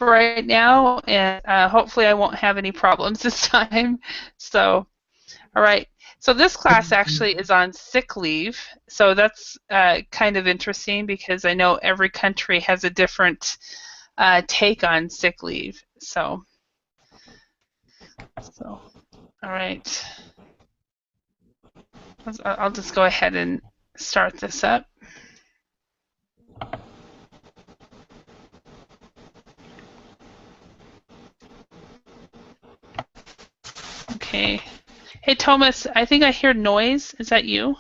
right now, and hopefully I won't have any problems this time. So, all right. So this class actually is on sick leave. So that's kind of interesting because I know every country has a different take on sick leave. So all right. I'll just go ahead and start this up. Okay. Hey, Thomas, I think I hear noise. Is that you?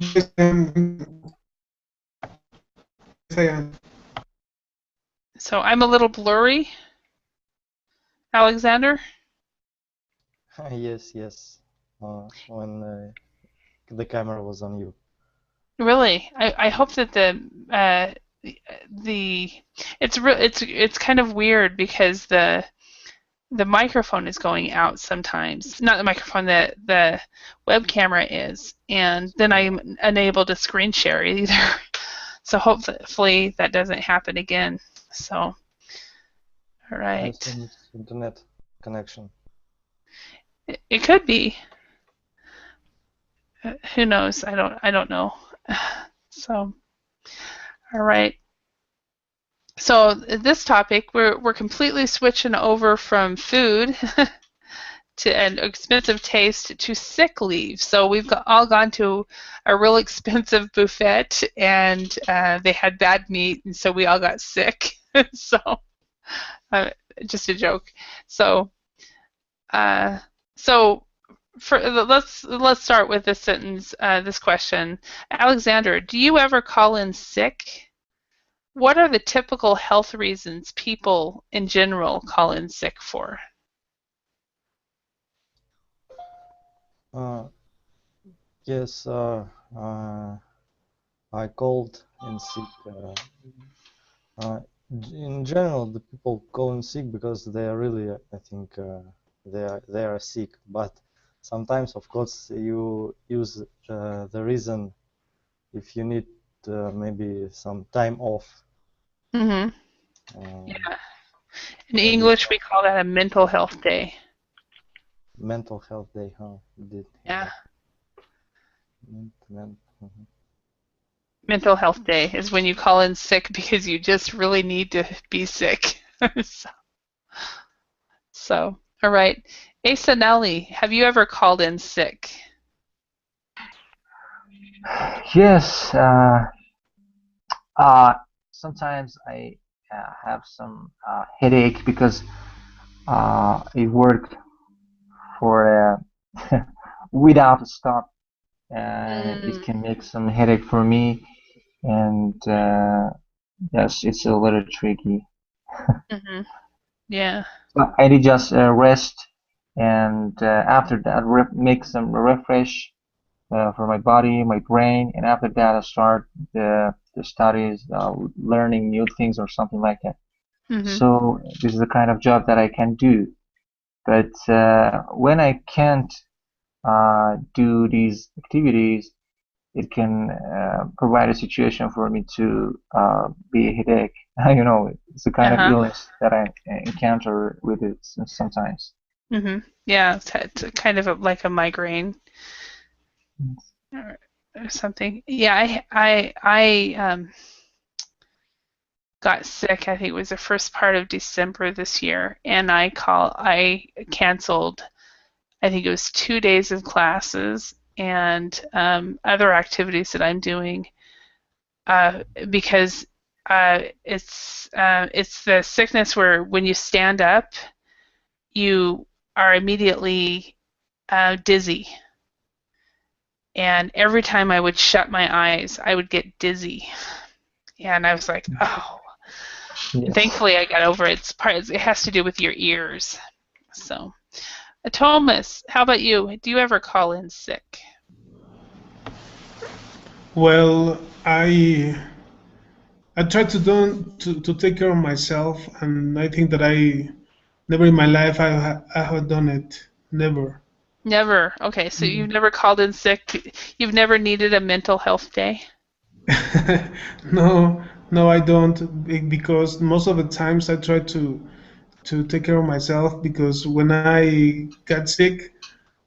Yes, I am. So I'm a little blurry, Alexander. Yes, yes. When the camera was on you. Really, I hope that the it's kind of weird because the microphone is going out sometimes. Not the microphone, the web camera is, and then I'm unable to screen share either. So hopefully that doesn't happen again. So, all I right. think it's internet connection. It could be. Who knows? I don't know. So, all right. So this topic, we're completely switching over from food to an expensive taste to sick leave. So all gone to a real expensive buffet, and they had bad meat, and so we all got sick. So uh, just a joke. So uh, so let's start with this sentence, this question. Alexander, do you ever call in sick? What are the typical health reasons people in general call in sick for? Uh, yes, I called in sick. Uh, in general, the people call in sick because they are really, I think, they are sick. But sometimes, of course, you use the reason if you need maybe some time off. Mm-hmm. Uh, Yeah. In maybe English, we call that a mental health day. mental health day, huh? Yeah. Mhm. Mental health day is when you call in sick because you just really need to be sick. So, all right. Asa Nelly, have you ever called in sick? Yes, uh, sometimes I have some headache because I work for without a stop, and it Mm, can make some headache for me. And yes, it's a little tricky. hmm. Yeah. So I did just rest, and after that, make some refresh for my body, my brain, and after that, I start the studies, learning new things or something like that. Hmm. So this is the kind of job that I can do. But when I can't do these activities, it can provide a situation for me to be a headache. It's the kind of Uh-huh. illness that I encounter with it sometimes. Hmm. Yeah, it's kind of like a migraine or something. Yeah, I got sick. I think it was the first part of December this year, and I canceled. I think it was 2 days of classes and other activities that I'm doing uh, because it's the sickness where when you stand up, you are immediately dizzy, and every time I would shut my eyes, I would get dizzy, and I was like, oh. And Yes. thankfully, I got over it. It has to do with your ears. So, Thomas, how about you? Do you ever call in sick? Well, I try to take care of myself, and I think that I never in my life I have done it. Never. Never. Okay, so you've never called in sick. You've never needed a mental health day. No, No, I don't, because most of the times I try to take care of myself, because when I get sick,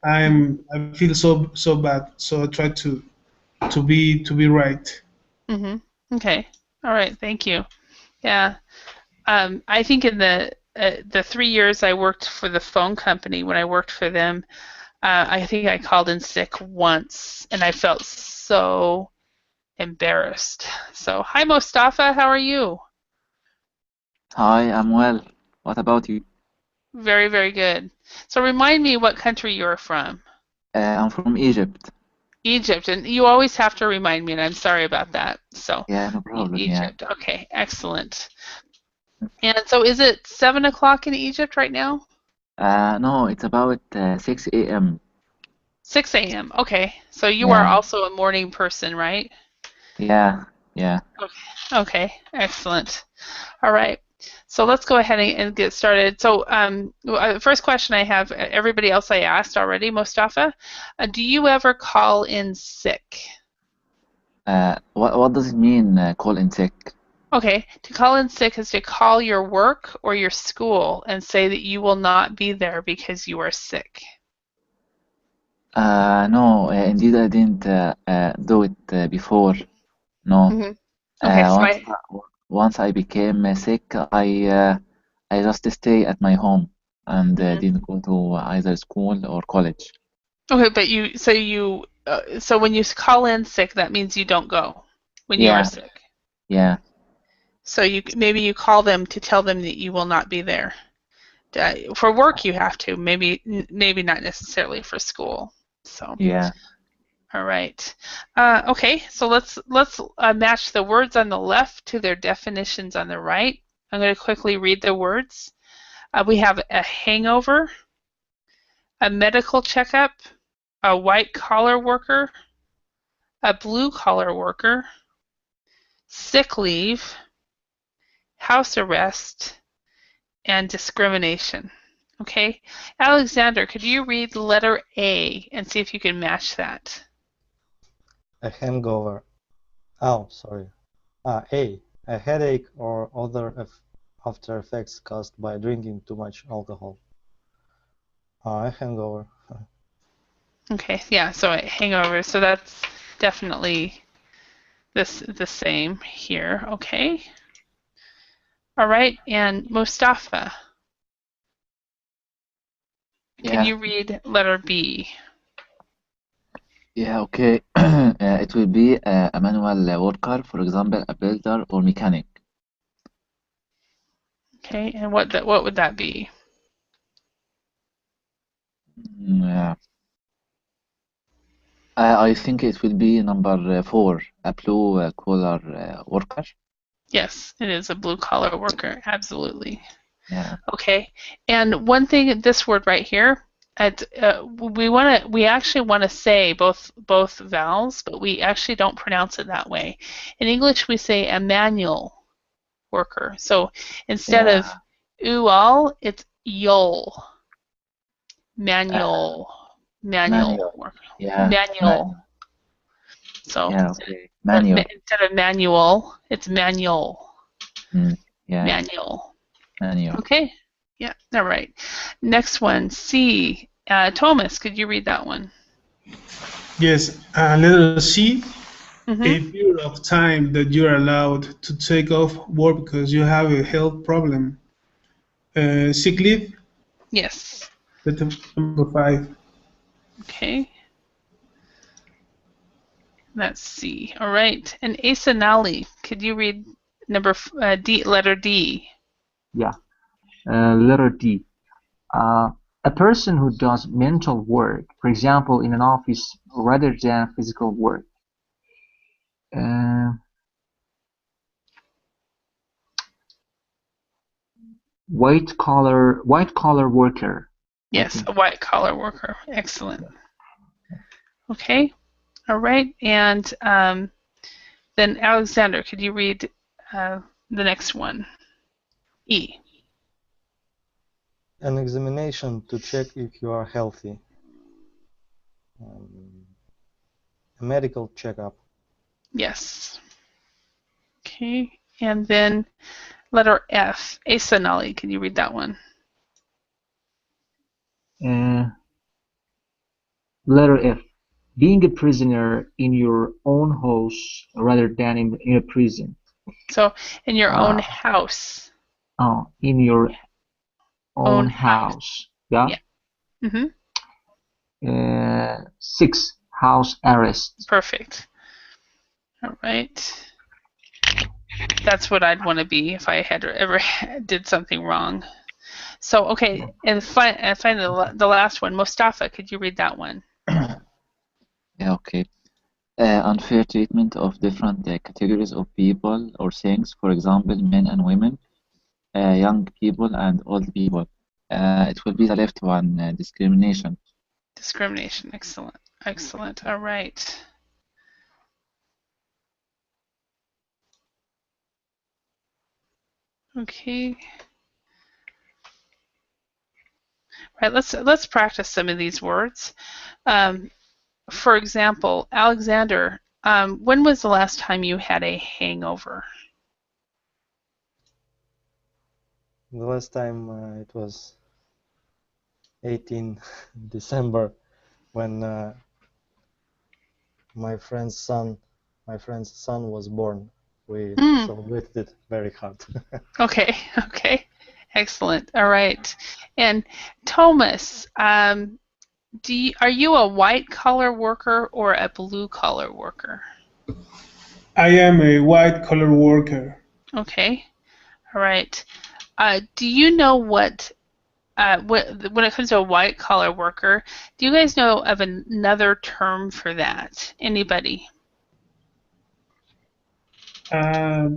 I feel so bad. So I try to be right. Mm-hmm. Okay. All right. Thank you. Yeah. I think in the 3 years I worked for the phone company, when I worked for them, I think I called in sick once, and I felt so embarrassed. So, hi Mostafa, how are you? Hi, I'm well. What about you? Very, very good. So, remind me what country you're from. I'm from Egypt. Egypt, and you always have to remind me, and I'm sorry about that. So, Yeah, no problem. Yeah. Egypt. Okay, excellent. And so, is it 7 o'clock in Egypt right now? No, it's about 6 a.m. 6 a.m. Okay, so you are Yeah, also a morning person, right? yeah, yeah. Okay, excellent. All right. So let's go ahead and get started. So first question I have, everybody else I asked already, Mostafa, do you ever call in sick? What does it mean, call in sick? Okay, to call in sick is to call your work or your school and say that you will not be there because you are sick. No, indeed I didn't do it before. No. Hmm. Okay, so Once once I became sick, I just stay at my home and mhm. didn't go to either school or college. Okay, but so when you call in sick, that means you don't go when you are Yeah, sick. yeah, So maybe you call them to tell them that you will not be there. For work you have to, maybe not necessarily for school. So, yeah. all right. Okay, so let's match the words on the left to their definitions on the right. I'm going to quickly read the words. We have a hangover, a medical checkup, a white collar worker, a blue collar worker, sick leave, house arrest, and discrimination. Okay, Alexander, could you read letter A and see if you can match that? A hangover. Oh, sorry. A. A headache or other after effects caused by drinking too much alcohol. A hangover. Okay, yeah, so a hangover, so that's definitely the same here. Okay, all right, and Mustafa, can Yeah. you read letter B? Yeah, okay. It will be a manual worker, for example, a builder or mechanic. Okay, and what would that be? Yeah. I think it will be number 4, a blue collar worker. Yes, it is a blue collar worker, absolutely. Yeah, Okay, and one thing, this word right here, we actually want to say both vowels, but we actually don't pronounce it that way. In English, we say a manual worker. So instead of yeah, ual, it's yol. uh, Manual, manual manual. worker, Yeah, manual. manual. So Yeah, okay. Manual. instead of manual, it's manual, Mm, yeah, manual. manual. Okay, yeah, all right. Next one, C. Thomas, could you read that one? Yes, letter C, Mm-hmm. a period of time that you're allowed to take off work because you have a health problem. Sick leave, Yes. letter number 5. Okay, that's C. All right. And Asa Nali, could you read D, letter D? Yeah. Letter D. Uh, a person who does mental work, for example, in an office, rather than physical work. Uh, white collar worker, I Yes, think. a white collar worker. Excellent. Okay. All right. And then Alexander, could you read the next one? E. An examination to check if you are healthy. Um, a medical checkup. Yes. Okay. And then letter F, Asa Nali, can you read that one? Letter F. Being a prisoner in your own house rather than in a prison. So in your own house. Oh, in your own Own house. Yeah. Yeah. Mm-hmm. 6. House arrest. Perfect. All right. That's what I'd want to be if I had ever did something wrong. So, okay, and finally the last one, Mustafa, could you read that one? Yeah, okay. Unfair treatment of different categories of people or things, for example, men and women, young people and old people. It will be the left one, discrimination. Discrimination. Excellent. Excellent. All right. Okay. Right. Let's practice some of these words. For example, Alexander, when was the last time you had a hangover? The last time it was 18 December when my friend's son was born. We celebrated it very hard. Okay. Okay. Excellent. All right. And Thomas, are you a white collar worker or a blue collar worker? I am a white collar worker. Okay. All right. Do you know when it comes to a white collar worker, do you guys know of another term for that? Anybody? I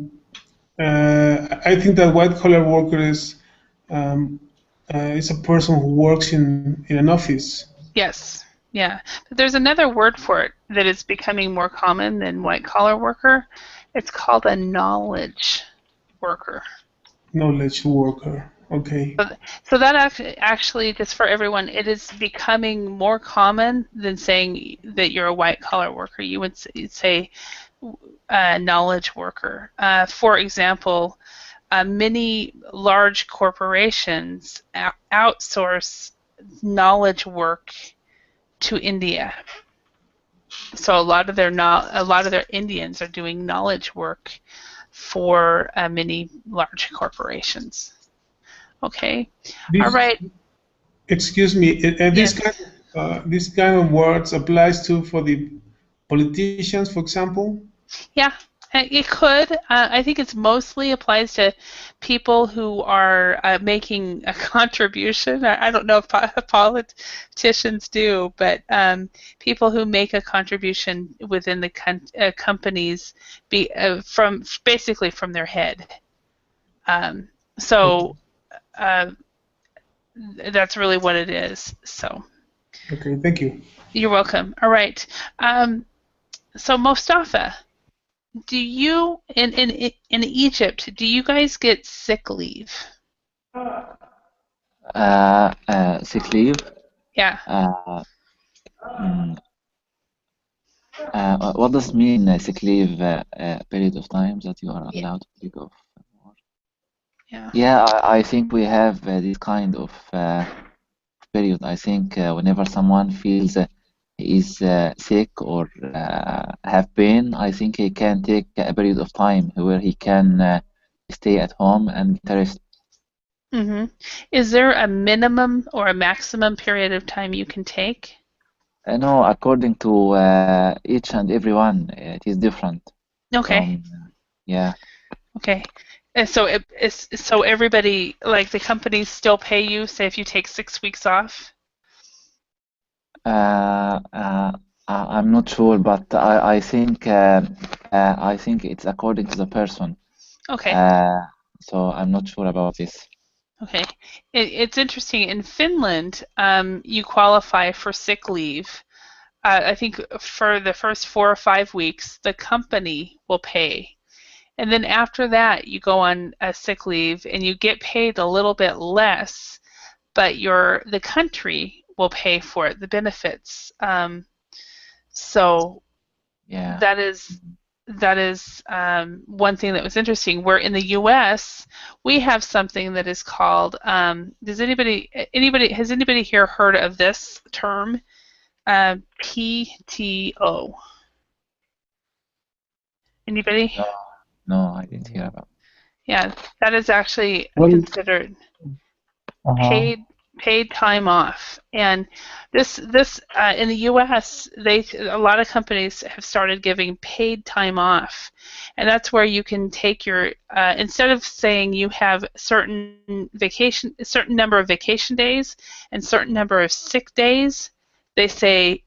think that white collar worker is a person who works in an office. Yes. Yeah. But there's another word for it that is becoming more common than white collar worker. It's called a knowledge worker. Knowledge worker. Okay. So that actually, just for everyone, it is becoming more common than saying that you're a white collar worker. You would say knowledge worker. For example, many large corporations outsource knowledge work to India. So a lot of their Indians are doing knowledge work for many large corporations. Okay. All right. Excuse me. Yes. This kind of words applies for the politicians, for example. Yeah, it could. I think it mostly applies to people who are making a contribution. I don't know if politicians do, but people who make a contribution within the companies, from basically from their head. So that's really what it is. So. Okay, thank you. You're welcome. All right. So Mostafa, do you in Egypt, do you guys get sick leave? Sick leave. Yeah. What does mean sick leave? Period of time that you are allowed to take off. Yeah. Yeah, I think we have this kind of period. I think whenever someone feels is sick or have pain, I think he can take a period of time where he can stay at home and get a rest. Mm-hmm. Is there a minimum or a maximum period of time you can take? No, according to each and every one, it is different. Okay. Yeah. Okay. And so so everybody, like the companies still pay you, say if you take 6 weeks off? I'm not sure, but I think it's according to the person. Okay. So I'm not sure about this. Okay. It's interesting. In Finland, you qualify for sick leave. I think for the first 4 or 5 weeks, the company will pay. And then after that, you go on a sick leave and you get paid a little bit less, but the country will pay for it, the benefits. So Yeah. that is one thing that was interesting. Where in the U.S. we have something that is called. Has anybody here heard of this term? PTO. Anybody? No, I didn't hear about. Yeah, that is actually What is- considered Uh-huh. paid time off. And this in the U.S. a lot of companies have started giving paid time off, and that's where you can take your instead of saying you have a certain number of vacation days and certain number of sick days, they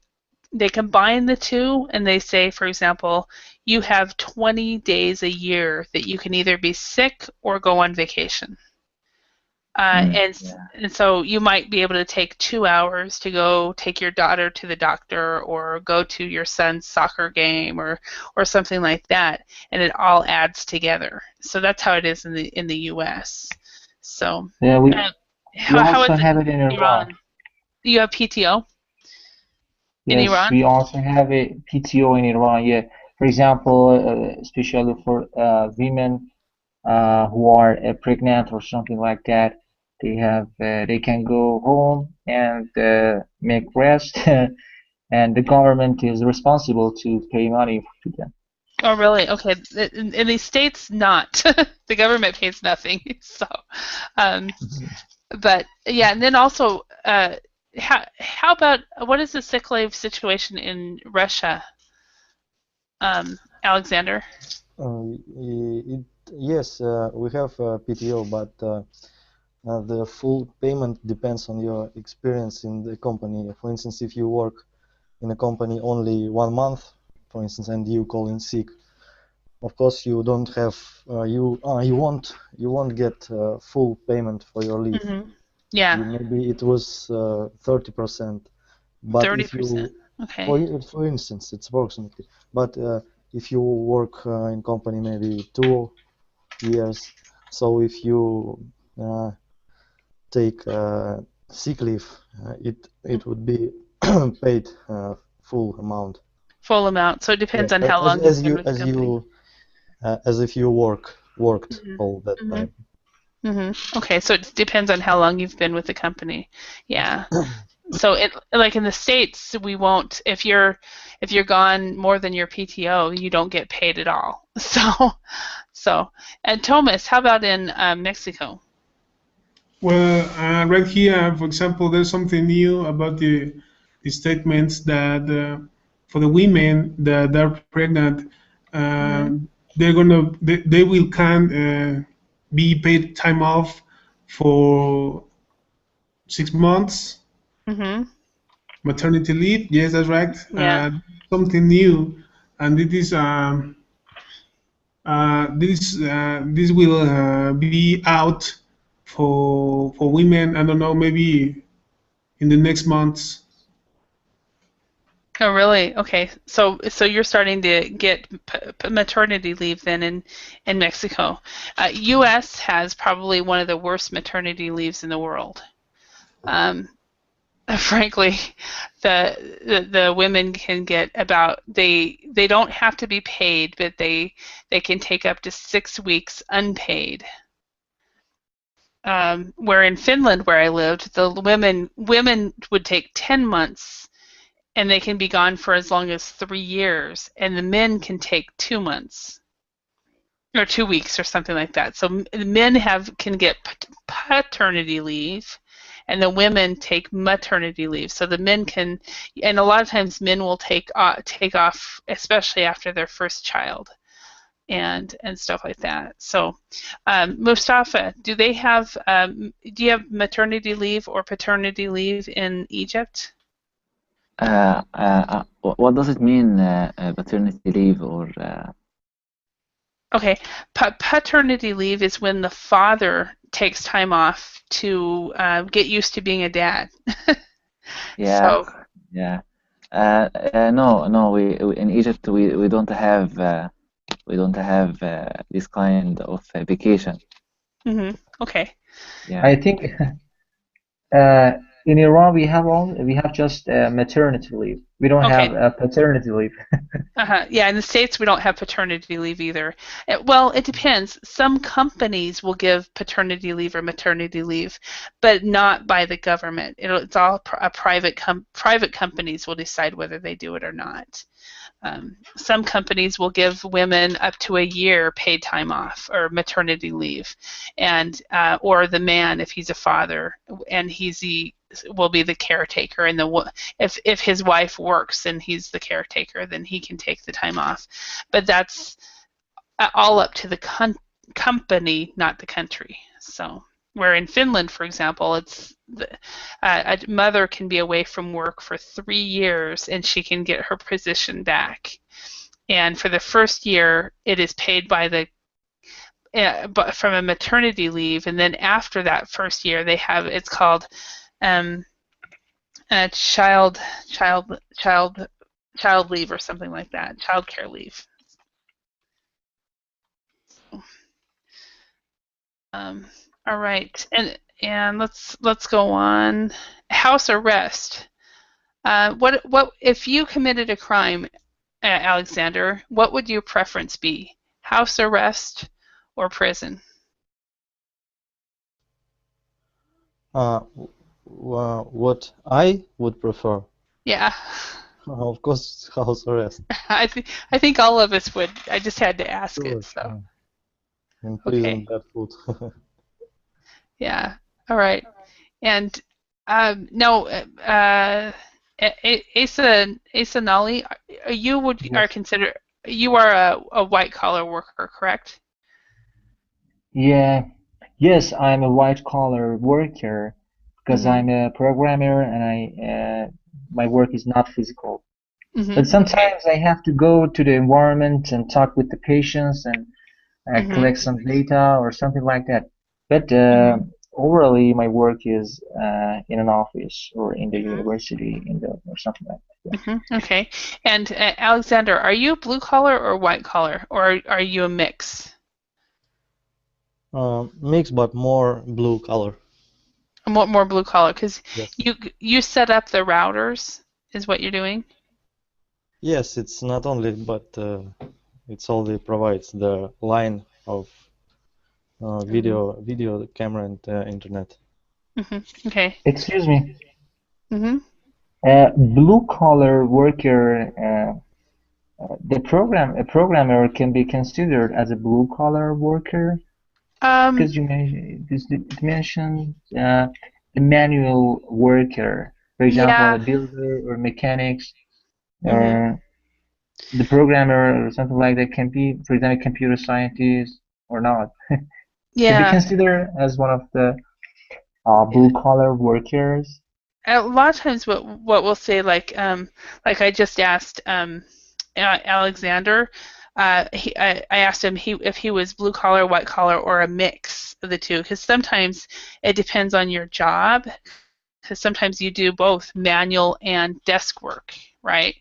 combine the two, and they say, for example, you have 20 days a year that you can either be sick or go on vacation. And so you might be able to take 2 hours to go take your daughter to the doctor or go to your son's soccer game or something like that, and it all adds together. So that's how it is in the U.S. So Yeah, we how also is have it in Iran. You have PTO in Yes, Iran? we also have a PTO in Iran. Yeah, for example, especially for women who are pregnant or something like that, they can go home and make rest, and the government is responsible to pay money to them. Oh, really? Okay. In the States, not. The government pays nothing. So, but yeah, and then also, how about what is the sick leave situation in Russia, Alexander? Yes, we have PTO, but the full payment depends on your experience in the company. For instance, if you work in a company only 1 month, for instance, and you call in sick, of course you don't have you won't get full payment for your leave. Mm-hmm. Yeah. Maybe it was 30%, but 30%. if you Okay. for instance, it's approximately. But if you work in company maybe 2 years, so if you take sick leave, it would be paid full amount. Full amount. So it depends on how As, long as you've been you with the as company. you as if you worked all that Mhm. time. Mm-hmm. Okay, so it depends on how long you've been with the company. Yeah. So it like in the States, we won't if you're gone more than your PTO, you don't get paid at all. So and Thomas, how about in Mexico? Well, right here, for example, there's something new about the statements that for the women that are pregnant, they will can be paid time off for 6 months Mm-hmm. maternity leave. Yes, that's right. Yeah. Something new, and this will be out for women. I don't know, maybe in the next months. Oh, really? Okay. So you're starting to get maternity leave then in Mexico. U.S. has probably one of the worst maternity leaves in the world. Frankly, the women can get about they don't have to be paid, but they can take up to 6 weeks unpaid. Where in Finland, where I lived, the women would take 10 months, and they can be gone for as long as 3 years, and the men can take 2 months or 2 weeks or something like that. So the men can get paternity leave, and the women take maternity leave. So the men can, and a lot of times men will take off, especially after their first child, and stuff like that. So, Mustafa, do you have maternity leave or paternity leave in Egypt? What does it mean, paternity leave or? Okay, paternity leave is when the father takes time off to get used to being a dad. Yeah, So, yeah. No. We in Egypt we don't have this kind of vacation. okay. Yeah. I think in Iran we have just maternity leave. We don't have Okay. paternity leave. Yeah, in the States we don't have paternity leave either. Well, it depends. Some companies will give paternity leave or maternity leave, but not by the government. It's all private companies will decide whether they do it or not. Some companies will give women up to a year paid time off or maternity leave, and or the man if he's a father and will be the caretaker, and if his wife works and he's the caretaker, then he can take the time off. But that's all up to the company, not the country. So where in Finland, for example, a mother can be away from work for 3 years and she can get her position back. And for the first year, it is paid by but from a maternity leave, and then after that first year, it's called child leave or something like that, child care leave. All right, and let's go on. House arrest. What if you committed a crime, Alexander? What would your preference be? House arrest or prison? What I would prefer, Yeah, of course, house arrest. I think all of us would. I just had to ask Sure, it. So in prison, okay, bad food. yeah, all right. And no, Asa Nali, you are a white collar worker, correct? Yeah, yes, I'm a white collar worker because Mm-hmm. I'm a programmer and my work is not physical. Mm-hmm. But sometimes I have to go to the environment and talk with the patients and Mm-hmm. collect some data or something like that. But Mm-hmm. overally, my work is in an office or in the Mm-hmm. university or something like that. Mm-hmm. Okay. And Alexander, are you blue collar or white collar, or are you a mix? Mix, but more blue color. More blue collar, because Yes. you set up the routers, is what you're doing? Yes, it's not only, but it's only provides the line of video camera and internet. Mm-hmm. Okay. Excuse me, Mm-hmm. blue collar worker. A programmer can be considered as a blue collar worker because it mentioned the manual worker, for example, a Yeah. builder or mechanics, Mm-hmm. or the programmer or something like that can be, for example, computer scientist or not. Can be Yeah. considered as one of the blue collar workers. A lot of times, what we'll say, like I just asked Alexander, I asked him if he was blue collar, white collar, or a mix of the two, because sometimes it depends on your job, because sometimes you do both manual and desk work, right?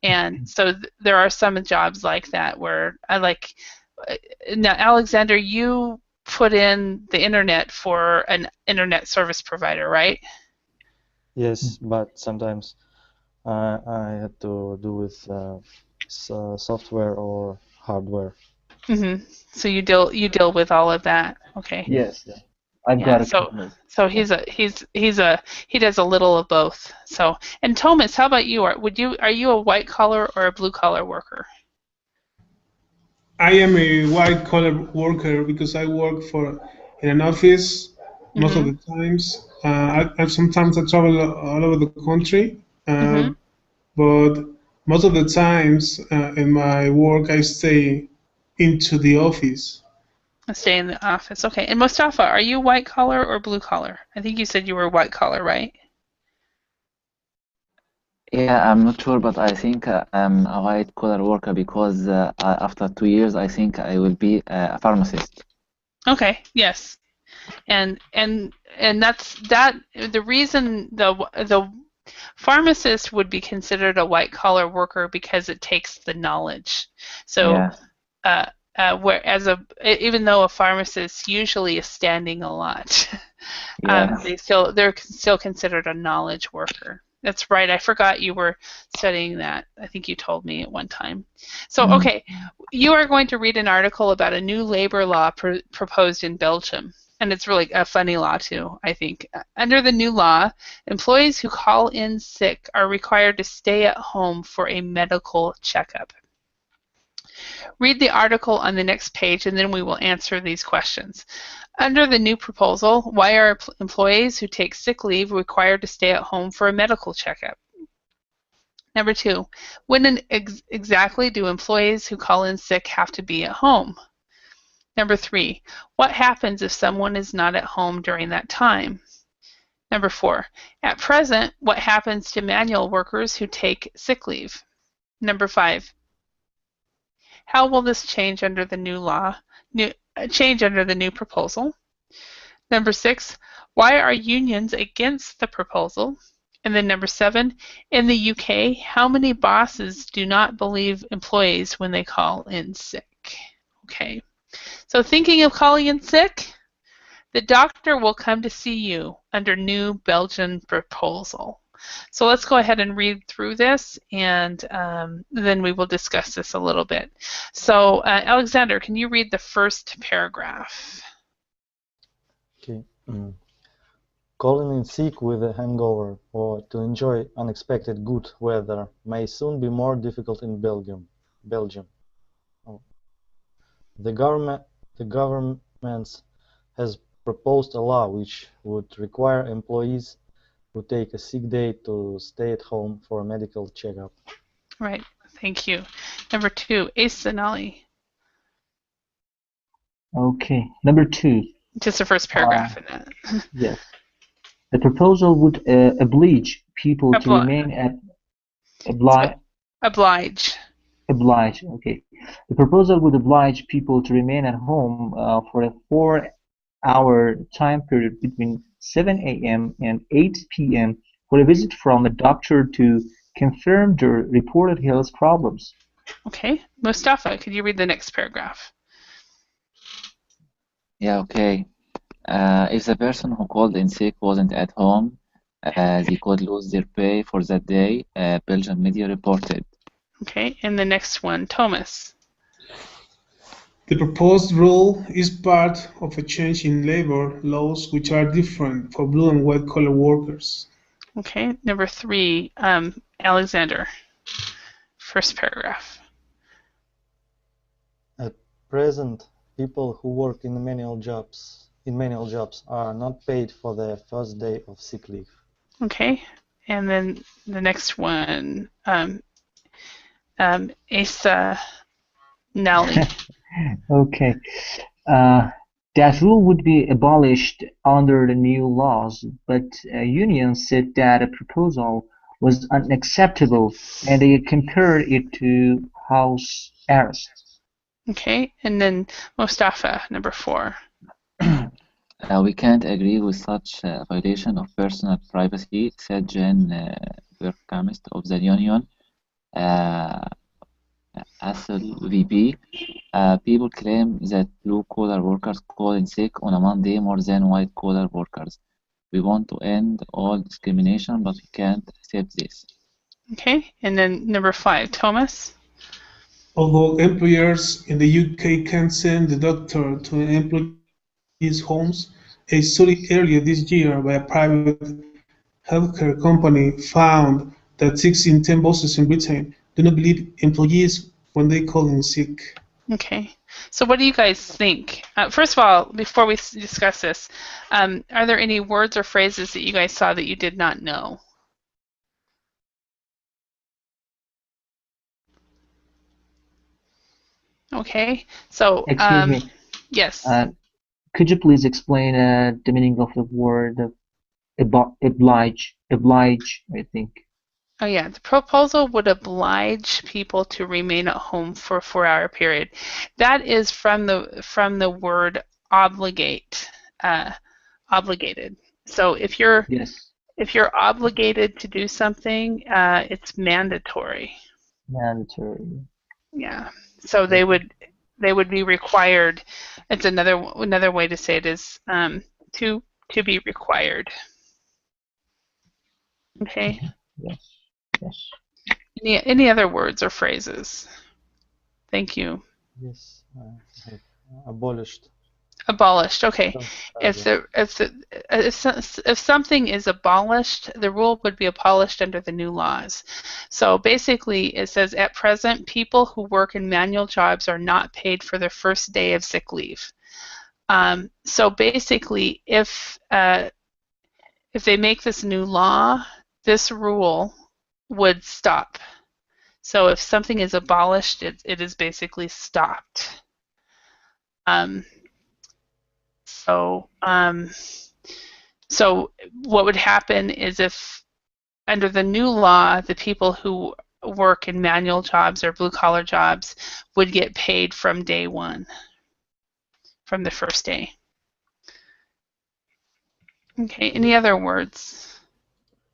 And so there are some jobs like that where now Alexander, you put in the internet for an internet service provider, right? Yes, but sometimes I had to do with software or hardware. Mm-hmm. So you deal with all of that. Okay. Yes, I've Yeah. got a So couple. he does a little of both. So, and Thomas, how about you? Are you a white collar or a blue collar worker? I am a white collar worker because I work in an office most of Mm-hmm. the times. Sometimes I travel all over the country, Mm-hmm. but most of the times in my work I stay into the office. Stay in the office. Okay. And Mustafa, are you white collar or blue collar? I think you said you were white collar, right? Yeah, I'm not sure, but I think I'm a white collar worker because after 2 years, I think I will be a pharmacist. Okay. Yes. And that's the reason the pharmacist would be considered a white collar worker because it takes the knowledge. So Yeah. where even though a pharmacist usually is standing a lot, Yeah. They're still considered a knowledge worker. That's right. I forgot you were studying that. I think you told me at one time. So, okay, you are going to read an article about a new labor law proposed in Belgium. And it's really a funny law, too, I think. Under the new law, employees who call in sick are required to stay at home for a medical checkup. Read the article on the next page, and then we will answer these questions. Under the new proposal, why are employees who take sick leave required to stay at home for a medical checkup? Number 2, when exactly do employees who call in sick have to be at home? Number 3, what happens if someone is not at home during that time? Number 4, at present, what happens to manual workers who take sick leave? Number 5, how will this change under the new law? Change under the new proposal? Number 6, why are unions against the proposal? And then number 7, in the UK, how many bosses do not believe employees when they call in sick? Okay, so thinking of calling in sick, the doctor will come to see you under new Belgian proposal. So let's go ahead and read through this, and then we will discuss this a little bit. So Alexander, can you read the first paragraph? Okay. Calling in sick with a hangover or to enjoy unexpected good weather may soon be more difficult in Belgium. The government has proposed a law which would require employees who take a sick day to stay at home for a medical checkup. Right, thank you. Number 2, Ace Zanali. Okay, number 2. Just the first paragraph in that. Yes. The proposal would oblige people to remain at Oblige. Okay. The proposal would oblige people to remain at home for a 4-hour time period between 7 a.m. and 8 p.m. for a visit from a doctor to confirm their reported health problems. Okay, Mustafa, could you read the next paragraph? Yeah, okay. If the person who called in sick wasn't at home, they could lose their pay for that day, Belgian media reported. Okay, and the next one, Thomas. The proposed rule is part of a change in labor laws which are different for blue and white collar workers. Okay, number 3, Alexander. First paragraph. At present, people who work in manual jobs are not paid for their first day of sick leave. Okay, and then the next one, Asa Nally. Okay. That rule would be abolished under the new laws, but unions said that a proposal was unacceptable and they compared it to house arrest. Okay, and then Mustafa, number 4. We can't agree with such violation of personal privacy, said Jen Bergkamst of the union. ASLVP. People claim that blue-collar workers call in sick on a Monday more than white-collar workers. We want to end all discrimination, but we can't accept this. Okay, and then number 5, Thomas. Although employers in the UK can send the doctor to an employee's homes, a study earlier this year by a private healthcare company found that 6 in 10 bosses in Britain do not believe employees when they call in sick. Okay, so what do you guys think? First of all, before we discuss this, are there any words or phrases that you guys saw that you did not know? Okay, so Excuse me. yes. Could you please explain the meaning of the word oblige, I think. Oh yeah, the proposal would oblige people to remain at home for a 4-hour period. That is from the word obligate, obligated. So if you're obligated to do something, it's mandatory. Mandatory. Yeah. So they would be required. It's another way to say it is to to be required. Okay. Yes. Yes. Any other words or phrases? Thank you. Yes, like abolished. Abolished. Okay. Don't If charge it. if something is abolished, the rule would be abolished under the new laws. So basically, it says at present, people who work in manual jobs are not paid for their first day of sick leave. So basically, if they make this new law, this rule would stop. So if something is abolished, it is basically stopped. So what would happen is if under the new law, the people who work in manual jobs or blue-collar jobs would get paid from day one, from the first day. Okay, any other words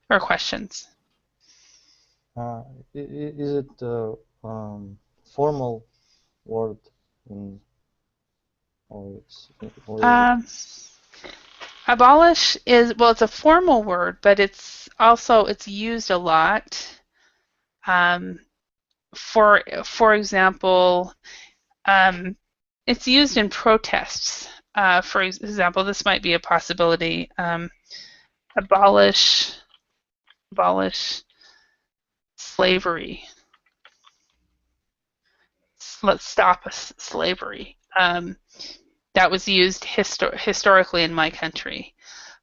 or questions? Is it a formal word in, or Abolish is, well, it's a formal word, but it's used a lot. For example, it's used in protests. For example, this might be a possibility. Abolish slavery. Let's stop slavery. That was used historically in my country.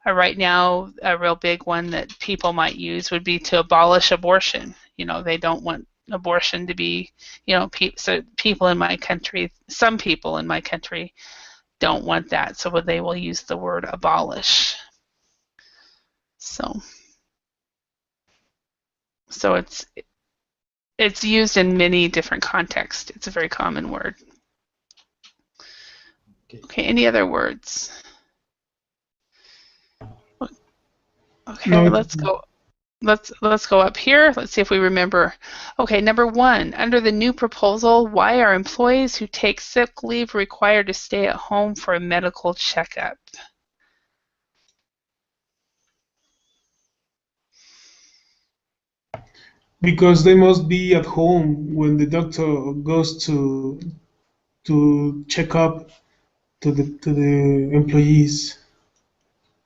Right now, a real big one that people might use would be to abolish abortion. You know, they don't want abortion to be, you know, so people in my country, some people in my country don't want that, so they will use the word abolish. So it's used in many different contexts. It's a very common word. Okay, any other words? Okay, No. let's go. Let's go up here. Let's see if we remember. Okay, number 1, under the new proposal, why are employees who take sick leave required to stay at home for a medical checkup? Because they must be at home when the doctor goes to check up to the employees.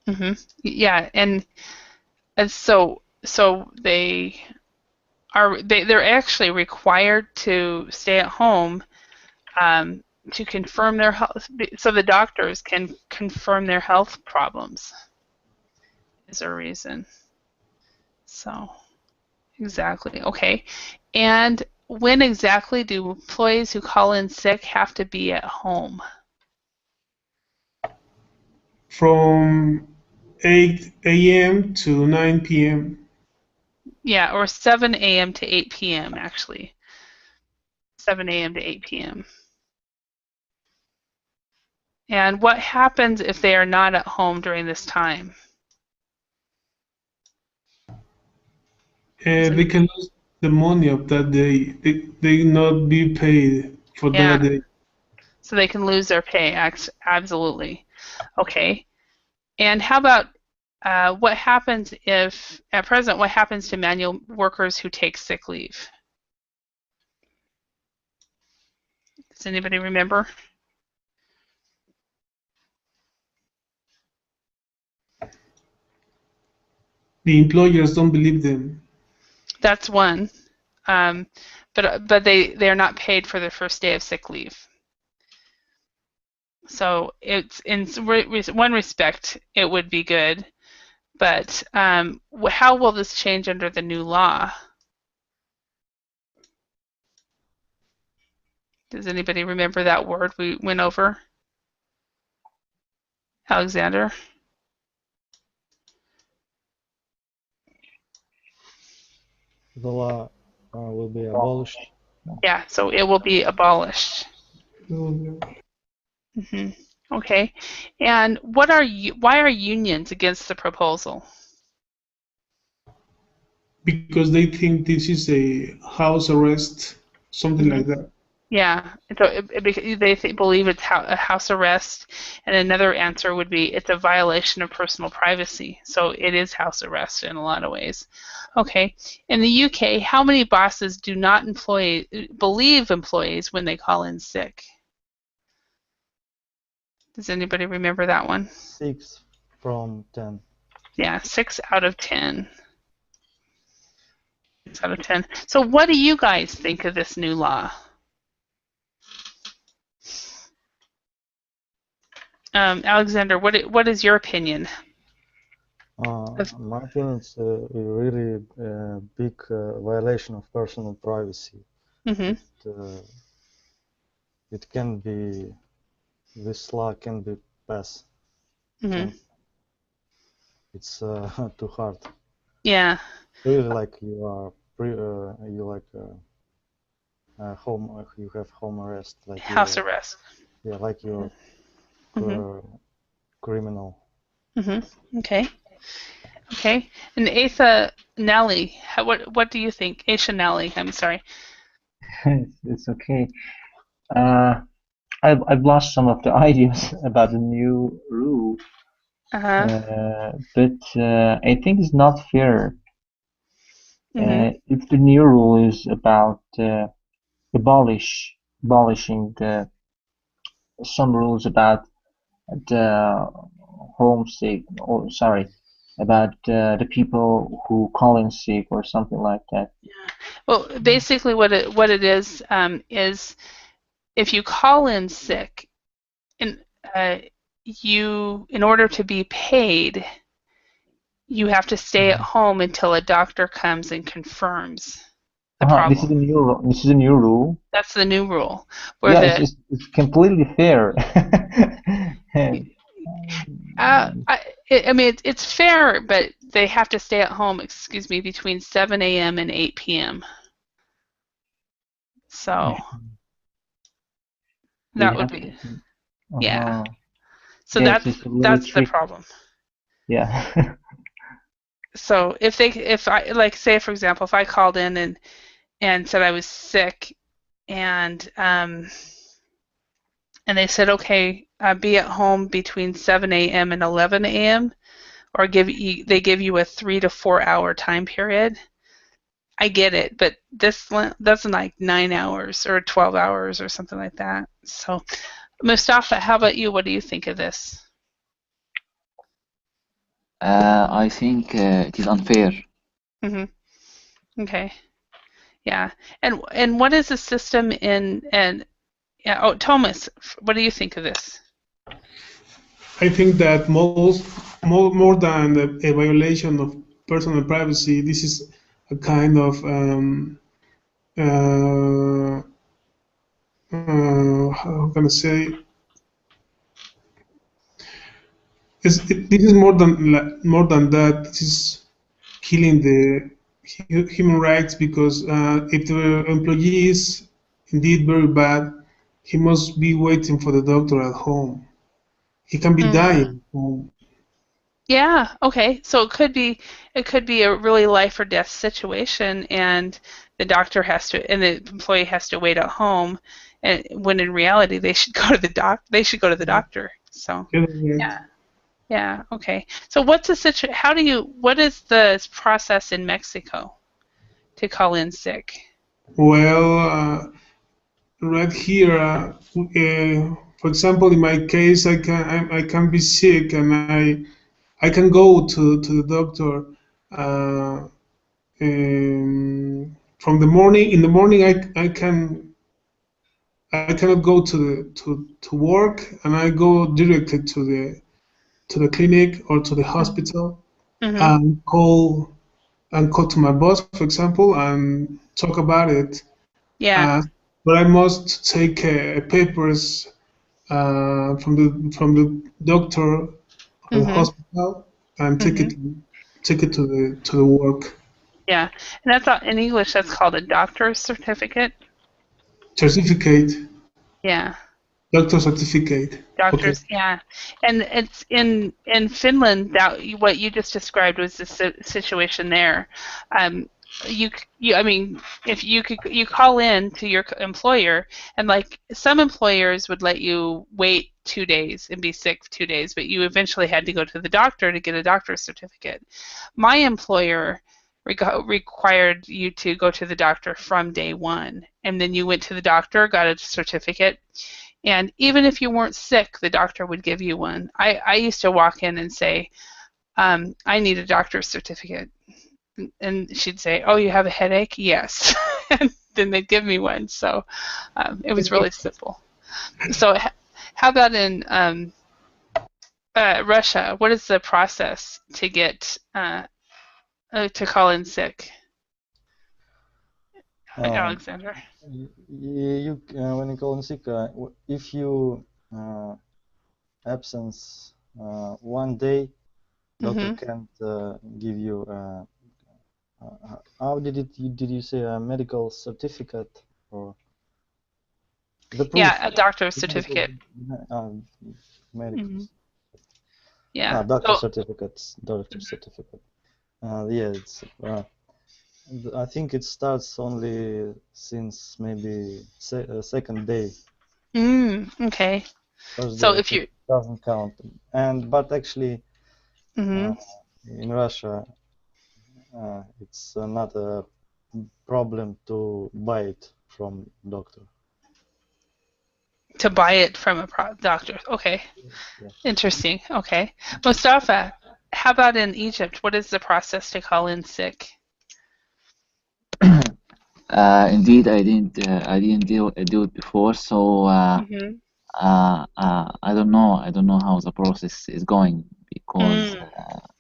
Mm-hmm. Yeah, and so they're actually required to stay at home to confirm their health, so the doctors can confirm their health problems. Is a reason. So exactly. Okay. And when exactly do employees who call in sick have to be at home? From 8 a.m. to 9 p.m. Yeah, or 7 a.m. to 8 p.m. actually. 7 a.m. to 8 p.m. And what happens if they are not at home during this time? They can lose the money of that day. They not be paid for that day. So they can lose their pay, absolutely. Okay. And how about what happens if, at present, what happens to manual workers who take sick leave? Does anybody remember? The employers don't believe them. That's one. But they are not paid for their first day of sick leave. So it's in one respect it would be good, but how will this change under the new law? Does anybody remember that word we went over? Alexander? The law will be abolished. Yeah, so it will be abolished. Mm-hmm. Okay. And why are unions against the proposal? Because they think this is a house arrest, something like that. Yeah, so they believe it's a house arrest, and another answer would be it's a violation of personal privacy. So it is house arrest in a lot of ways. Okay, in the UK, how many bosses do not believe employees when they call in sick? Does anybody remember that one? 6 from 10. Yeah, 6 out of 10. 6 out of 10. So what do you guys think of this new law? Alexander, what is your opinion? My opinion, it's a really big violation of personal privacy. Mm-hmm. It can be, this law can be passed. Mm-hmm. It's too hard. Yeah. Really, like you are home. You have home arrest, like House arrest. Yeah, like you're criminal. Mm-hmm. Okay. Okay. And Asa Nelly, what do you think? Asa Nelly, I'm sorry. It's okay. I've lost some of the ideas about the new rule, but I think it's not fair. If the new rule is about abolishing some rules about the homesick, or sorry, about the people who call in sick or something like that. Yeah. Well, basically, what it is if you call in sick, in order to be paid, you have to stay at home until a doctor comes and confirms the problem. This is a new rule. That's the new rule. It's completely fair. I mean, it's fair, but they have to stay at home, between 7 a.m. and 8 p.m. So that would be, yeah. So that's the problem. Yeah. So if I like, say for example, if I called in and said I was sick, and they said, okay, be at home between 7 a.m. and 11 a.m., or they give you a 3 to 4 hour time period. I get it, but that's like 9 hours or 12 hours or something like that. So, Mustafa, how about you? What do you think of this? I think it is unfair. Mm-hmm. Okay. Yeah. And what is the system Thomas, what do you think of this? I think that more than a violation of personal privacy, this is a kind of how can I say? This is more than that. This is killing the human rights, because if the employee is indeed very bad, he must be waiting for the doctor at home. He can be dying. Yeah. Okay. So it could be a really life or death situation, and the doctor and the employee has to wait at home, and when in reality they should go to the doctor. So yeah. Yeah. Okay. So what is the process in Mexico to call in sick? Well, right here, for example, in my case, I can be sick, and I can go to the doctor from the morning. In the morning, I cannot go to work, and I go directly to the clinic or to the hospital, and call to my boss, for example, and talk about it. Yeah. But I must take papers from the doctor or the hospital, and take it to the work. Yeah, and that's in English. That's called a doctor's certificate. Certificate. Yeah. Doctor certificate. Doctors, okay. Yeah, and it's in Finland. That what you just described was the situation there. I mean, if you call in to your employer, and like some employers would let you wait 2 days and be sick for 2 days, but you eventually had to go to the doctor to get a doctor's certificate. My employer required you to go to the doctor from day one, and then you went to the doctor, got a certificate, and even if you weren't sick, the doctor would give you one. I used to walk in and say, I need a doctor's certificate. And she'd say, "Oh, you have a headache?" "Yes." And then they'd give me one. So it was really simple. So how about in Russia? What is the process to get to call in sick, Alexander? When you call in sick, if you absence 1 day, doctor can't give you. How did you say a medical certificate or the proof? Yeah, a doctor's certificate. Medical. Yeah. Doctor certificates. Doctor certificate. Yeah, it's. I think it starts only since maybe second day. Okay. First So day if you doesn't count, but actually in Russia it's not a problem to buy it from doctor. To buy it from a doctor. Okay. Yeah. Interesting. Okay. Mustafa, how about in Egypt? What is the process to call in sick? Indeed, I didn't do it before, so I don't know. I don't know how the process is going because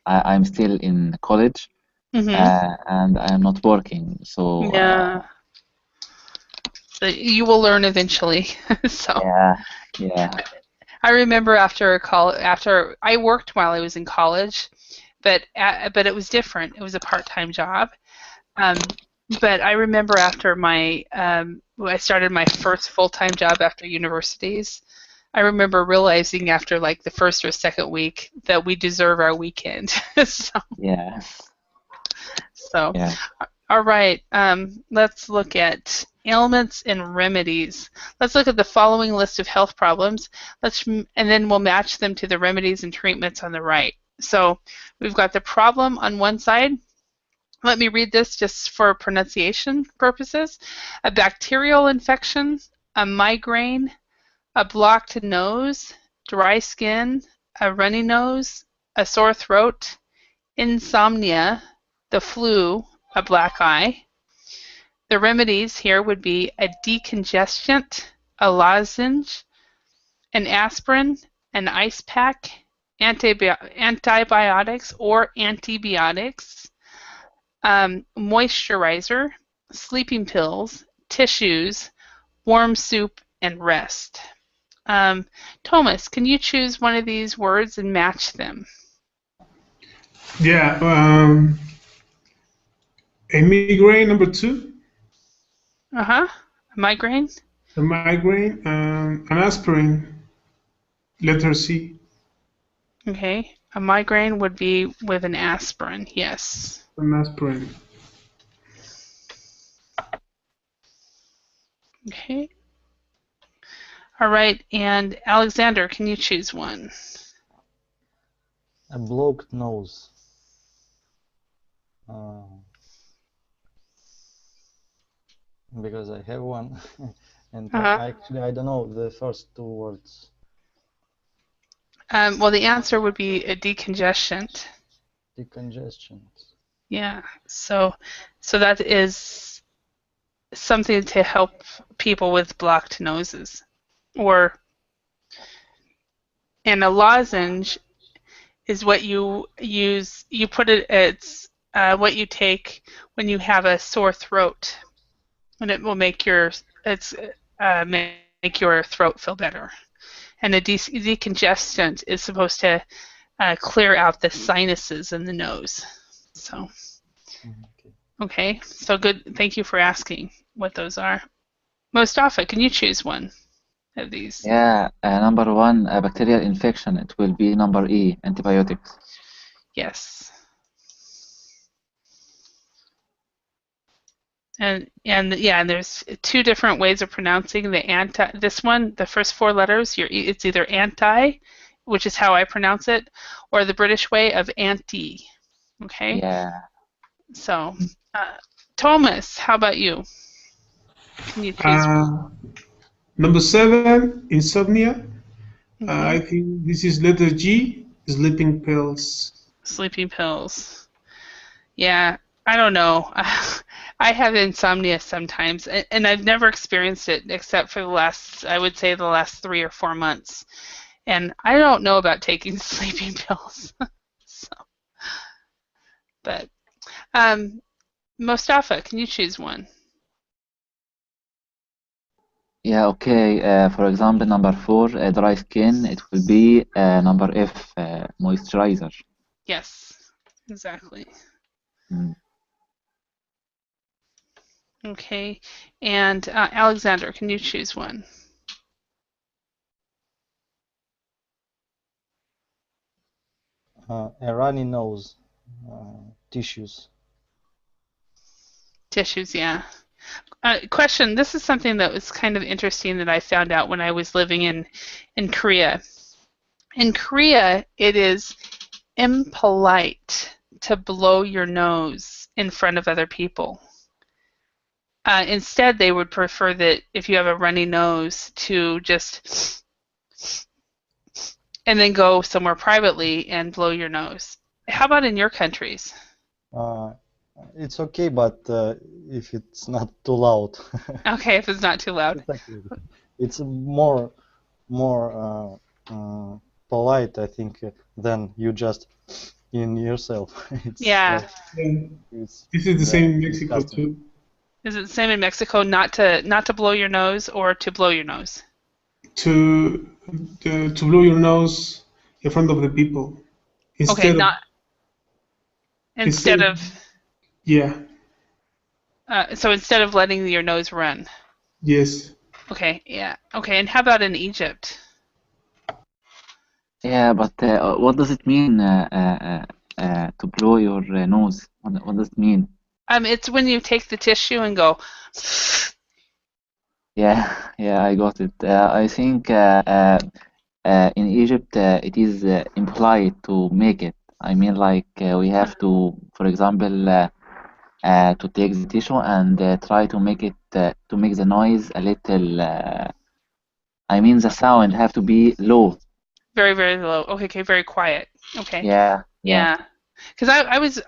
I'm still in college and I'm not working. So yeah. So you will learn eventually. So yeah. I remember after I worked while I was in college, but it was different. It was a part-time job. But I remember after I started my first full-time job after universities, I remember realizing after like the first or second week that we deserve our weekend. So yeah. All right. Let's look at ailments and remedies. Let's look at the following list of health problems. And then we'll match them to the remedies and treatments on the right. So we've got the problem on one side. Let me read this just for pronunciation purposes. A bacterial infection, a migraine, a blocked nose, dry skin, a runny nose, a sore throat, insomnia, the flu, a black eye. The remedies here would be a decongestant, a lozenge, an aspirin, an ice pack, antibiotics or antibiotics, moisturizer, sleeping pills, tissues, warm soup, and rest. Thomas, can you choose one of these words and match them? Yeah. A migraine, number 2. A migraine. A migraine. An aspirin, letter C. Okay. A migraine would be with an aspirin. Yes. An aspirin. Okay. All right. And Alexander, can you choose one? A blocked nose. Because I have one, and actually I don't know the first 2 words. Well, the answer would be a decongestant. Decongestant. Yeah. So that is something to help people with blocked noses, and a lozenge is what you use. You put it. It's what you take when you have a sore throat, and it will make your throat feel better. And a decongestant is supposed to clear out the sinuses in the nose. So, okay. So good. Thank you for asking what those are. Mustafa, can you choose one of these? Yeah. Number 1, a bacterial infection. It will be number E, antibiotics. Yes. And yeah, and there's two different ways of pronouncing the anti. This one, the first four letters, it's either anti, which is how I pronounce it, or the British way of anti. Okay. Yeah. So, Thomas, how about you? Can you choose? Number 7, insomnia. I Mhm. think this is letter G, sleeping pills. Sleeping pills. Yeah, I don't know. I have insomnia sometimes, and I've never experienced it except for I would say the last 3 or 4 months. And I don't know about taking sleeping pills. So, but Mostafa, can you choose one? Yeah, okay. For example, number 4, dry skin, it will be number F, moisturizer. Yes, exactly. Mm. Okay, and Alexander, can you choose one? A runny nose, tissues. Tissues, yeah. Question, this is something that was kind of interesting that I found out when I was living in Korea. In Korea, it is impolite to blow your nose in front of other people. Instead, they would prefer that if you have a runny nose to just and then go somewhere privately and blow your nose. How about in your countries? It's okay, but if it's not too loud. Okay, if it's not too loud. Exactly. It's more polite, I think, than you just in yourself. It's Yeah. Yeah. it's This is the same in Mexico disgusting. too. Is it the same in Mexico not to blow your nose or to blow your nose? To blow your nose in front of the people Okay, instead of not instead of yeah, so instead of letting your nose run. yes. Okay, yeah. Okay, and how about in Egypt? Yeah, but what does it mean to blow your nose? What does it mean? It's when you take the tissue and go. Yeah, yeah, I got it. I think in Egypt it is implied to make it. I mean, like we have to, for example, to take the tissue and try to make it to make the noise a little. I mean, the sound have to be low. Very, very low. Okay, very quiet. Okay. Yeah, yeah. Yeah. Because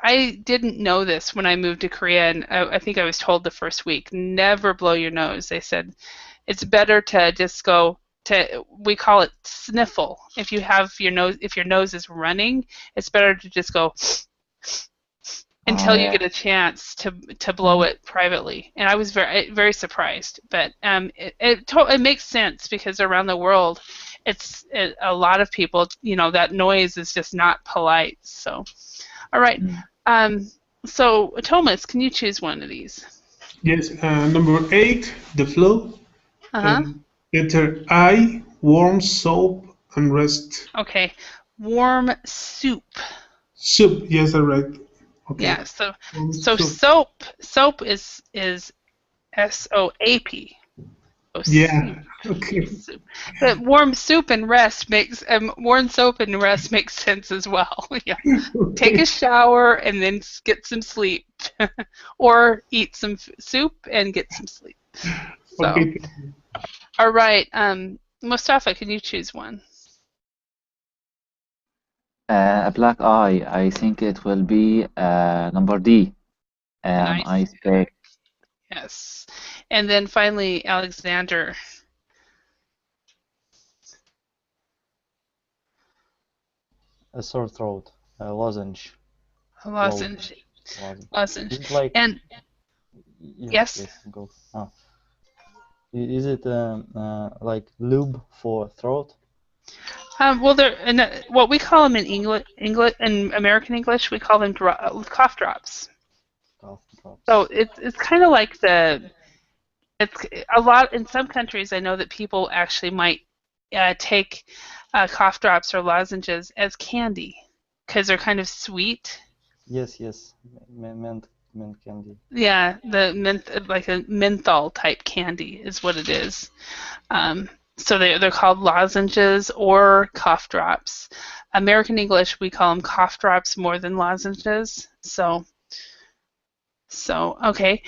I didn't know this when I moved to Korea, and I think I was told the first week, never blow your nose. They said it's better to just go to, we call it sniffle. If your nose is running, it's better to just go until you Yeah. get a chance to blow it privately. And I was very very surprised, but it makes sense because around the world, a lot of people, that noise is just not polite. So, all right. So Thomas, can you choose one of these? Yes, number 8, the flu. Uh-huh. Letter I, warm soap and rest. Okay. Warm soup. Soup, yes, I'm right. Okay. Yeah. So Warm soap is SOAP. Oh, Yeah. Okay. soup. But warm soap and rest makes sense as well. Yeah. Take a shower and then get some sleep, or eat some soup and get some sleep. So, Okay. all right. Mustafa, can you choose one? A black eye. I think it will be number D. An Ice pack. Yes. And then finally, Alexander. A sore throat, a lozenge. A lozenge. Lozenge. Is it like? And yes. Go. Oh. Is it like lube for throat? Well, what we call them in in American English, we call them cough drops. Cough drops. So it's kind of like it's a lot in some countries. I know that people actually might take cough drops or lozenges as candy because they're kind of sweet. Yes, yes. Meant mint candy. Yeah, the like a menthol type candy is what it is. So they're called lozenges or cough drops. American English, we call them cough drops more than lozenges. So okay.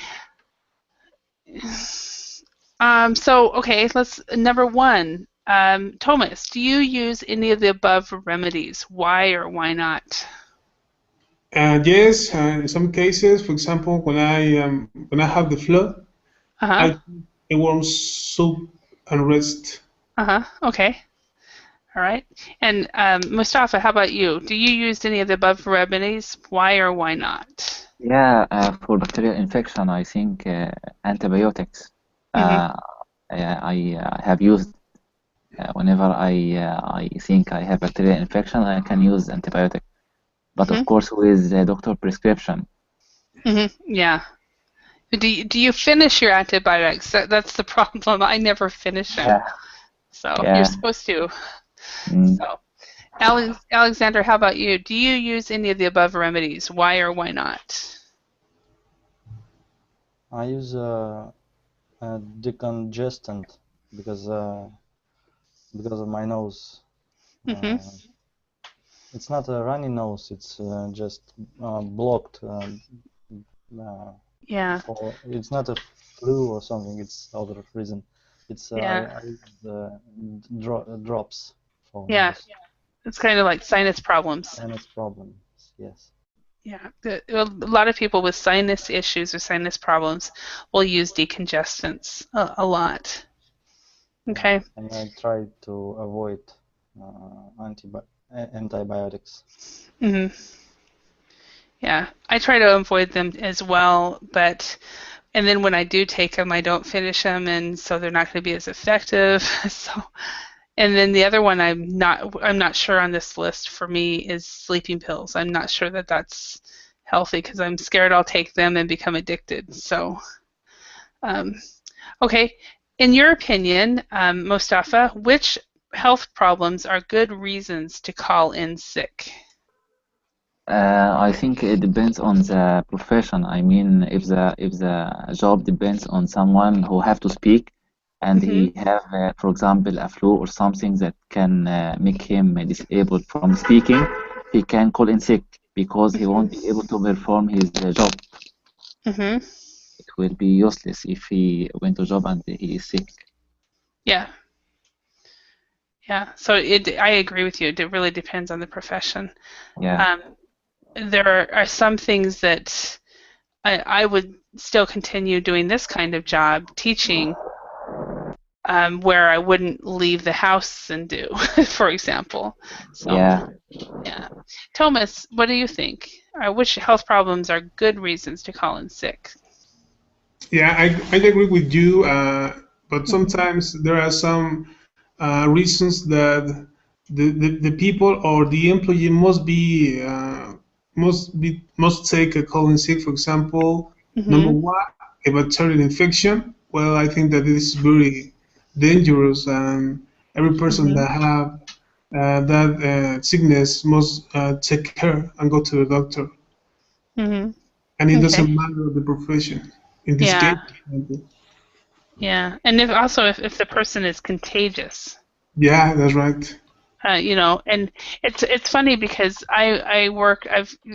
Okay, let's number one. Thomas, do you use any of the above remedies? Why or why not? Yes, in some cases, for example, when I have the flu, Uh-huh. I a warm soup and rest. Uh-huh. Okay. All right. And Mustafa, how about you? Do you use any of the above remedies? Why or why not? Yeah, for bacterial infection, I think antibiotics. Mm-hmm. I have used whenever I think I have bacterial infection, I can use antibiotic, but of Mm-hmm. course with a doctor prescription. Mm-hmm. Yeah. Do you finish your antibiotics? That's the problem. I never finish them. Yeah, So you're yeah. supposed to. Mm. So Alexander, how about you? Do you use any of the above remedies? Why or why not? I use a decongestant because of my nose. Mm-hmm. It's not a runny nose. It's just blocked. Yeah. It's not a flu or something. It's other reason. It's Yeah. I use the drops for Yeah. nose. It's kind of like sinus problems. Sinus problems. Yes. Yeah. A lot of people with sinus issues or sinus problems will use decongestants a lot. Okay. And I try to avoid antibiotics. Mm-hmm. Yeah. I try to avoid them as well, and then when I do take them, I don't finish them, and so they're not going to be as effective. So, and then the other one I'm not sure on this list for me is sleeping pills. I'm not sure that that's healthy because I'm scared I'll take them and become addicted. So, okay. In your opinion, Mostafa, which health problems are good reasons to call in sick? I think it depends on the profession. I mean, if the job depends on someone who have to speak, and he have, for example, a flu or something that can make him disabled from speaking, he can call in sick because he won't be able to perform his job. Mm-hmm. It will be useless if he went to job and he is sick. Yeah. Yeah. So I agree with you. It really depends on the profession. Yeah. There are some things that I would still continue doing this kind of job, teaching, where I wouldn't leave the house and do, for example. So, Yeah. yeah. Thomas, what do you think? Which health problems are good reasons to call in sick? Yeah, I agree with you, but sometimes there are some reasons that the people or the employee must take a call in sick. For example, number Mm-hmm. one, a bacterial infection. Well, I think that this is very dangerous, and every person Mm-hmm. that have that sickness must take care and go to the doctor. Mm-hmm. And it Okay. doesn't matter the profession. In this Yeah. case, for example. Yeah. And if the person is contagious. Yeah, that's right. And it's funny because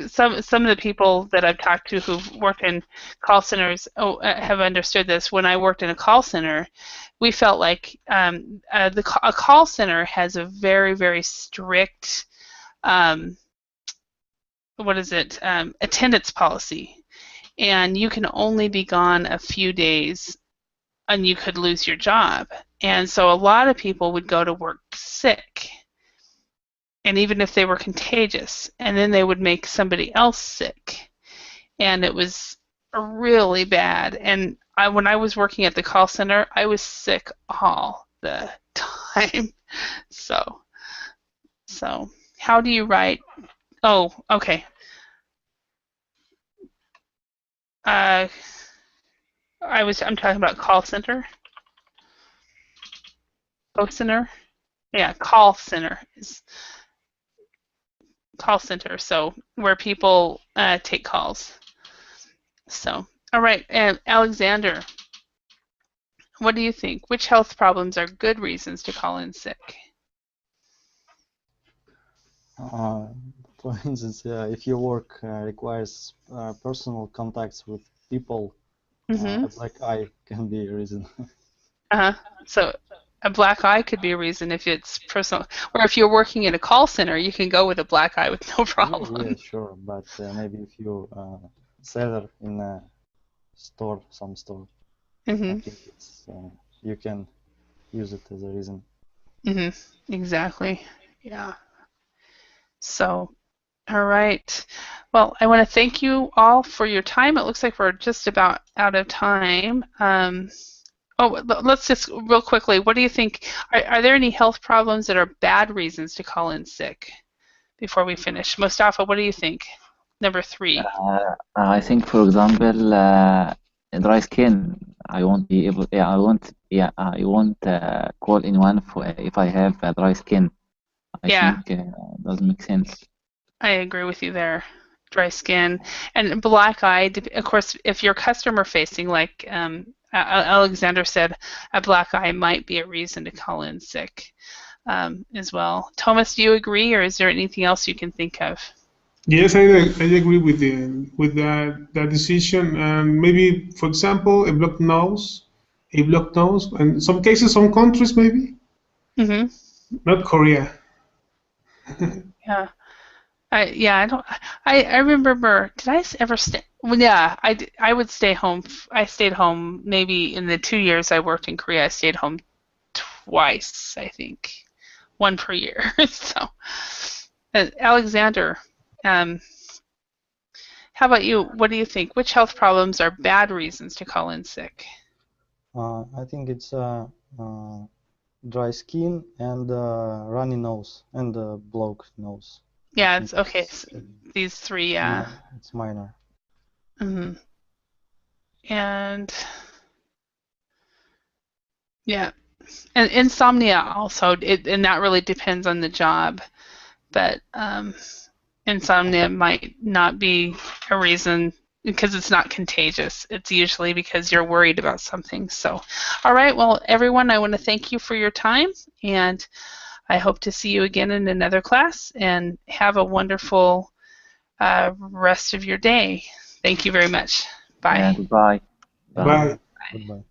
some of the people that I've talked to who've worked in call centers have understood this. When I worked in a call center, we felt like a call center has a very, very strict attendance policy, and you can only be gone a few days and you could lose your job. And so a lot of people would go to work sick, and even if they were contagious, and then they would make somebody else sick, and it was really bad. And when I was working at the call center, I was sick all the time. So how do you write? Oh, okay. I'm talking about call center. Call center. Yeah, call center is call center. So where people take calls. So, all right, and Alexander, what do you think? Which health problems are good reasons to call in sick? For instance, if your work requires personal contacts with people, Mm-hmm. a black eye can be a reason. Uh-huh. So a black eye could be a reason if it's personal, or if you're working in a call center, you can go with a black eye with no problem. Yeah, sure, but maybe if you seller in a store, some store, I Mm-hmm. think it's you can use it as a reason. Mm-hmm. Exactly. Yeah. So, all right. Well, I want to thank you all for your time. It looks like we're just about out of time. Let's just real quickly, what do you think? Are there any health problems that are bad reasons to call in sick before we finish? Mustafa, what do you think? Number 3. I think, for example, dry skin. I won't be able. Yeah, I won't call anyone for if I have dry skin. I Yeah, think doesn't make sense. I agree with you there. Dry skin and black eye. Of course, if you're customer facing, like Alexander said, a black eye might be a reason to call in sick as well. Thomas, do you agree, or is there anything else you can think of? Yes, I agree with that decision. And maybe, for example, a blocked nose, and in some cases, some countries maybe, Mm-hmm. not Korea. Yeah. I don't. I remember. Did I ever stay? Well, yeah, I would stay home. I stayed home maybe in the 2 years I worked in Korea. I stayed home twice, I think, one per year. So, Alexander, um, how about you? What do you think? Which health problems are bad reasons to call in sick? I think it's dry skin and runny nose and blocked nose. I Yeah, think it's okay. These 3, yeah. it's minor. Hmm. And yeah, and insomnia also, and that really depends on the job. But insomnia might not be a reason because it's not contagious. It's usually because you're worried about something. So, all right, well, everyone, I want to thank you for your time, and I hope to see you again in another class, and have a wonderful rest of your day. Thank you very much. Yeah, Bye. goodbye. Bye. Bye. Goodbye.